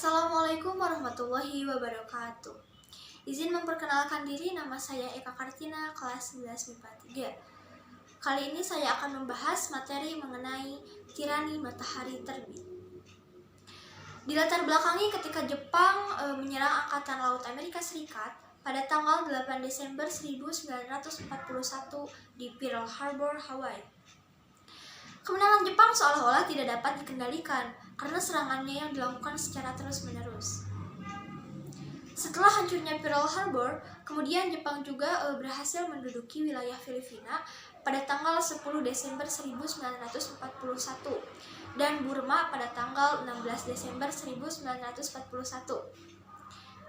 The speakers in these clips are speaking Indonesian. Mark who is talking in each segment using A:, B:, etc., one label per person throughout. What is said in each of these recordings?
A: Assalamualaikum warahmatullahi wabarakatuh. Izin memperkenalkan diri, nama saya Eka Kartina, kelas 11 MIPA 3. Kali ini saya akan membahas materi mengenai tirani matahari terbit. Dilatar belakangi ketika Jepang menyerang Angkatan Laut Amerika Serikat pada tanggal 8 Desember 1941 di Pearl Harbor, Hawaii. Kemenangan Jepang seolah-olah tidak dapat dikendalikan karena serangannya yang dilakukan secara terus-menerus. Setelah hancurnya Pearl Harbor, kemudian Jepang juga berhasil menduduki wilayah Filipina pada tanggal 10 Desember 1941 dan Burma pada tanggal 16 Desember 1941.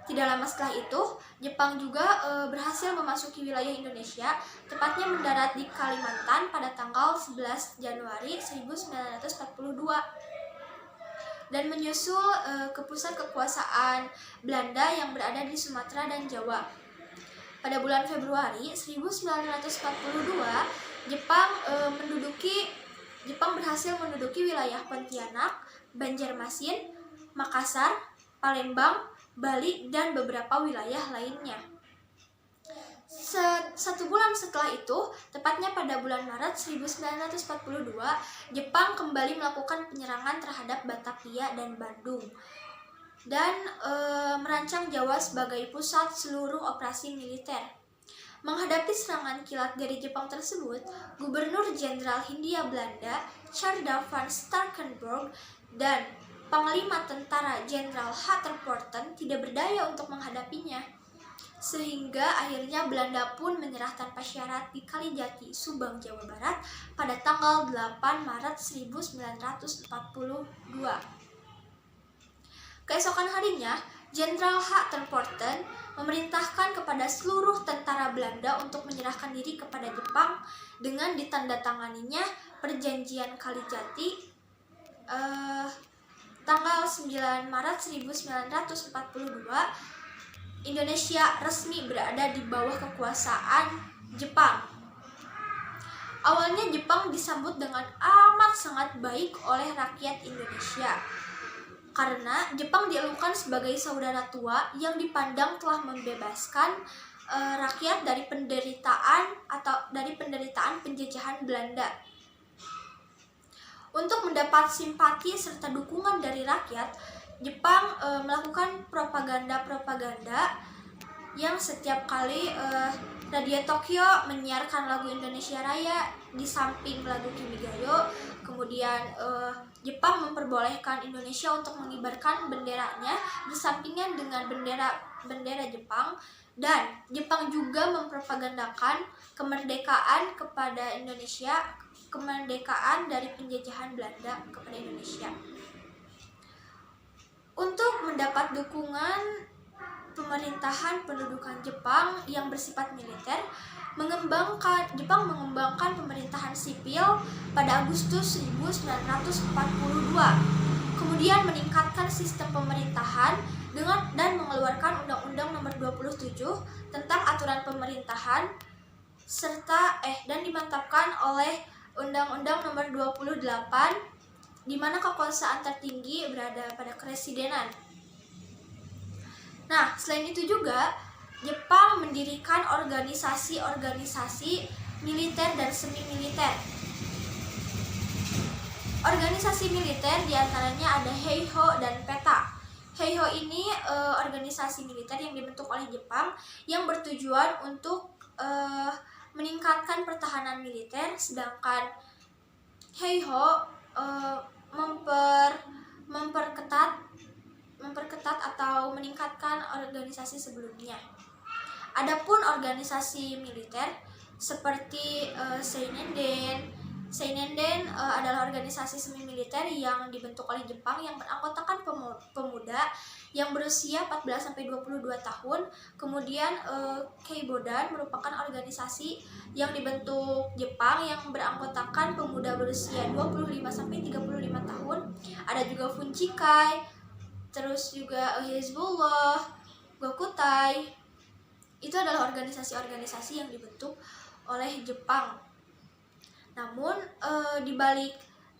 A: Tidak lama setelah itu, Jepang juga berhasil memasuki wilayah Indonesia, tepatnya mendarat di Kalimantan pada tanggal 11 Januari 1942 dan menyusul ke pusat kekuasaan Belanda yang berada di Sumatera dan Jawa. Pada bulan Februari 1942, Jepang berhasil menduduki wilayah Pontianak, Banjarmasin, Makassar, Palembang, Bali, dan beberapa wilayah lainnya. Satu bulan setelah itu, tepatnya pada bulan Maret 1942, Jepang kembali melakukan penyerangan terhadap Batavia dan Bandung dan merancang Jawa sebagai pusat seluruh operasi militer. Menghadapi serangan kilat dari Jepang tersebut, Gubernur Jenderal Hindia Belanda, Tjarda van Starkenborg, dan Panglima Tentara Jenderal Hatterporten tidak berdaya untuk menghadapinya. Sehingga akhirnya Belanda pun menyerah tanpa syarat di Kalijati, Subang, Jawa Barat pada tanggal 8 Maret 1942. Keesokan harinya, Jenderal Hatterporten memerintahkan kepada seluruh tentara Belanda untuk menyerahkan diri kepada Jepang dengan ditandatanganinya Perjanjian Kalijati tanggal 9 Maret 1942. Indonesia resmi berada di bawah kekuasaan Jepang. Awalnya Jepang disambut dengan amat sangat baik oleh rakyat Indonesia karena Jepang dielungkan sebagai saudara tua yang dipandang telah membebaskan rakyat dari penderitaan penjajahan Belanda. Untuk mendapat simpati serta dukungan dari rakyat, Jepang melakukan propaganda yang setiap kali Radio Tokyo menyiarkan lagu Indonesia Raya di samping lagu Kimigayo, kemudian Jepang memperbolehkan Indonesia untuk mengibarkan benderanya bersampingan dengan bendera Jepang, dan Jepang juga mempropagandakan kemerdekaan kepada Indonesia, kemerdekaan dari penjajahan Belanda kepada Indonesia. Untuk mendapat dukungan pemerintahan pendudukan Jepang yang bersifat militer, Jepang mengembangkan pemerintahan sipil pada Agustus 1942. Kemudian meningkatkan sistem pemerintahan dan mengeluarkan Undang-Undang Nomor 27 tentang aturan pemerintahan dan dimantapkan oleh Undang-Undang Nomor 28 di mana kekuasaan tertinggi berada pada kepresidenan. Nah, selain itu juga Jepang mendirikan organisasi-organisasi militer dan semi-militer. Organisasi militer diantaranya ada Heiho dan PETA. Heiho ini organisasi militer yang dibentuk oleh Jepang yang bertujuan untuk meningkatkan pertahanan militer, sedangkan Heiho memperketat atau meningkatkan organisasi sebelumnya. Adapun organisasi militer seperti Seinenden adalah organisasi semi militer yang dibentuk oleh Jepang yang beranggotakan pemuda yang berusia 14-22 tahun. Kemudian Keibodan merupakan organisasi yang dibentuk Jepang yang beranggotakan pemuda berusia 25-35 tahun. Ada juga Funchikai, terus juga Hezbollah, Gokutai. Itu adalah organisasi-organisasi yang dibentuk oleh Jepang. Namun di balik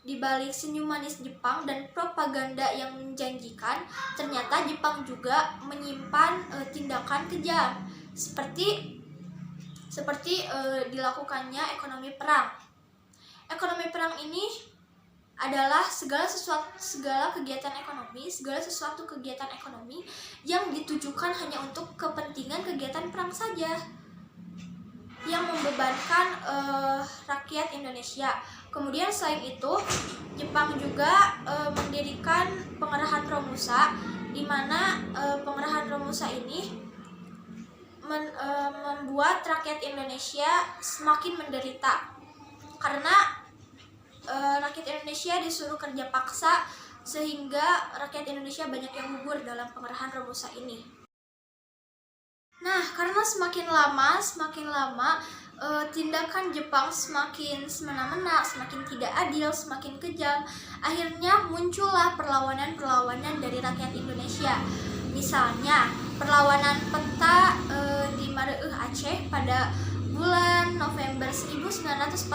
A: Di balik senyum manis Jepang dan propaganda yang menjanjikan, ternyata Jepang juga menyimpan tindakan kejam seperti dilakukannya ekonomi perang. Ekonomi perang ini adalah segala kegiatan ekonomi yang ditujukan hanya untuk kepentingan kegiatan perang saja, yang membebankan rakyat Indonesia. Kemudian selain itu, Jepang juga mendirikan Pengerahan Romusa, di mana Pengerahan Romusa ini membuat rakyat Indonesia semakin menderita karena rakyat Indonesia disuruh kerja paksa, sehingga rakyat Indonesia banyak yang gugur dalam Pengerahan Romusa ini. Nah, karena semakin lama tindakan Jepang semakin semena-mena, semakin tidak adil, semakin kejam. Akhirnya muncullah perlawanan dari rakyat Indonesia. Misalnya, perlawanan peta di Mareueuh, Aceh pada bulan November 1944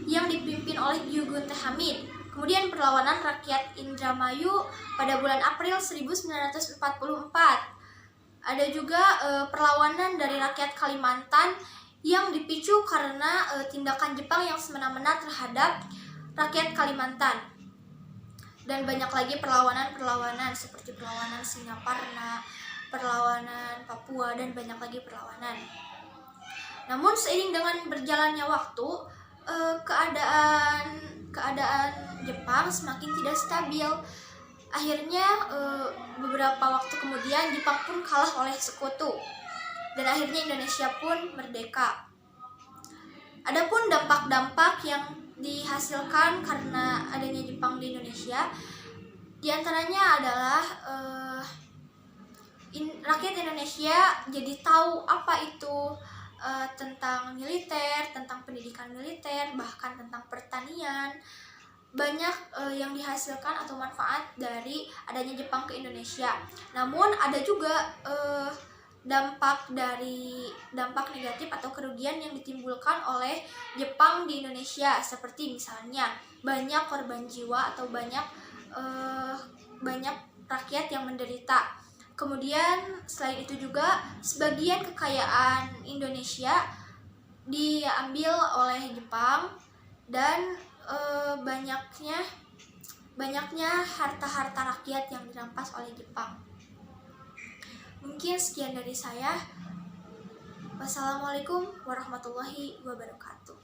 A: yang dipimpin oleh Yugun Teh Hamid. Kemudian perlawanan rakyat Indramayu pada bulan April 1944. Ada juga perlawanan dari rakyat Kalimantan yang dipicu karena tindakan Jepang yang semena-mena terhadap rakyat Kalimantan. Dan banyak lagi perlawanan seperti perlawanan Singaparna, perlawanan Papua, dan banyak lagi perlawanan. Namun seiring dengan berjalannya waktu, keadaan Jepang semakin tidak stabil. Akhirnya beberapa waktu kemudian Jepang pun kalah oleh sekutu, dan akhirnya Indonesia pun merdeka. Adapun dampak-dampak yang dihasilkan karena adanya Jepang di Indonesia, diantaranya adalah rakyat Indonesia jadi tahu apa itu tentang militer, tentang pendidikan militer, bahkan tentang pertanian. Banyak yang dihasilkan atau manfaat dari adanya Jepang ke Indonesia. Namun ada juga dampak negatif atau kerugian yang ditimbulkan oleh Jepang di Indonesia, seperti misalnya banyak korban jiwa atau banyak rakyat yang menderita. Kemudian selain itu juga sebagian kekayaan Indonesia diambil oleh Jepang, dan banyaknya harta-harta rakyat yang dirampas oleh Jepang. Mungkin sekian dari saya. Wassalamualaikum warahmatullahi wabarakatuh.